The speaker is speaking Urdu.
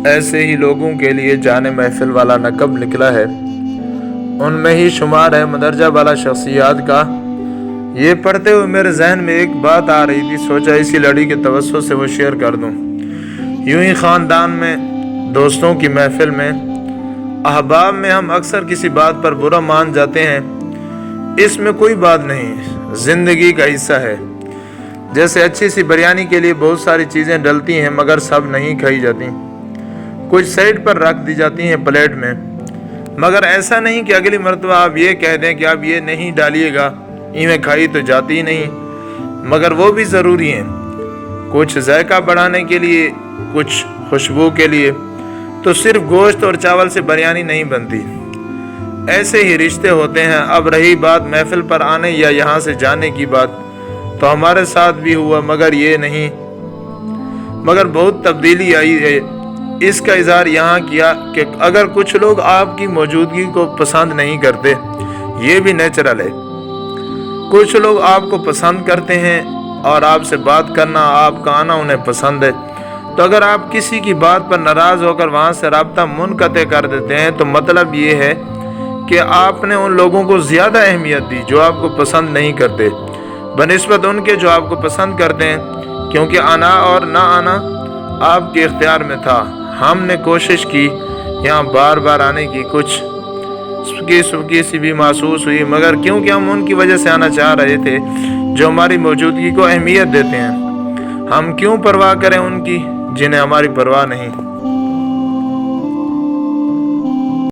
ایسے ہی لوگوں کے لیے جانے محفل والا نقب نکلا ہے، ان میں ہی شمار ہے مندرجہ بالا شخصیات کا۔ یہ پڑھتے ہوئے میرے ذہن میں ایک بات آ رہی تھی، سوچا اسی لڑی کے توسط سے وہ شیئر کر دوں۔ یوں ہی خاندان میں، دوستوں کی محفل میں، احباب میں ہم اکثر کسی بات پر برا مان جاتے ہیں۔ اس میں کوئی بات نہیں، زندگی کا حصہ ہے۔ جیسے اچھی سی بریانی کے لیے بہت ساری چیزیں ڈلتی ہیں مگر سب نہیں کھائی جاتی، کچھ سائڈ پر رکھ دی جاتی ہیں پلیٹ میں، مگر ایسا نہیں کہ اگلی مرتبہ آپ یہ کہہ دیں کہ آپ یہ نہیں ڈالیے گا، میں کھائی تو جاتی ہی نہیں، مگر وہ بھی ضروری ہیں، کچھ ذائقہ بڑھانے کے لیے، کچھ خوشبو کے لیے۔ تو صرف گوشت اور چاول سے بریانی نہیں بنتی، ایسے ہی رشتے ہوتے ہیں۔ اب رہی بات محفل پر آنے یا یہاں سے جانے کی بات، تو ہمارے ساتھ بھی ہوا، مگر بہت تبدیلی آئی ہے۔ اس کا اظہار یہاں کیا کہ اگر کچھ لوگ آپ کی موجودگی کو پسند نہیں کرتے، یہ بھی نیچرل ہے۔ کچھ لوگ آپ کو پسند کرتے ہیں اور آپ سے بات کرنا، آپ کا آنا انہیں پسند ہے۔ تو اگر آپ کسی کی بات پر ناراض ہو کر وہاں سے رابطہ منقطع کر دیتے ہیں، تو مطلب یہ ہے کہ آپ نے ان لوگوں کو زیادہ اہمیت دی جو آپ کو پسند نہیں کرتے، بنسبت ان کے جو آپ کو پسند کرتے ہیں، کیونکہ آنا اور نہ آنا آپ کے اختیار میں تھا۔ ہم نے کوشش کی یہاں بار بار آنے کی، کچھ سبکی سی بھی محسوس ہوئی، مگر کیونکہ ہم ان کی وجہ سے آنا چاہ رہے تھے جو ہماری موجودگی کو اہمیت دیتے ہیں، ہم کیوں پرواہ کریں ان کی جنہیں ہماری پرواہ نہیں۔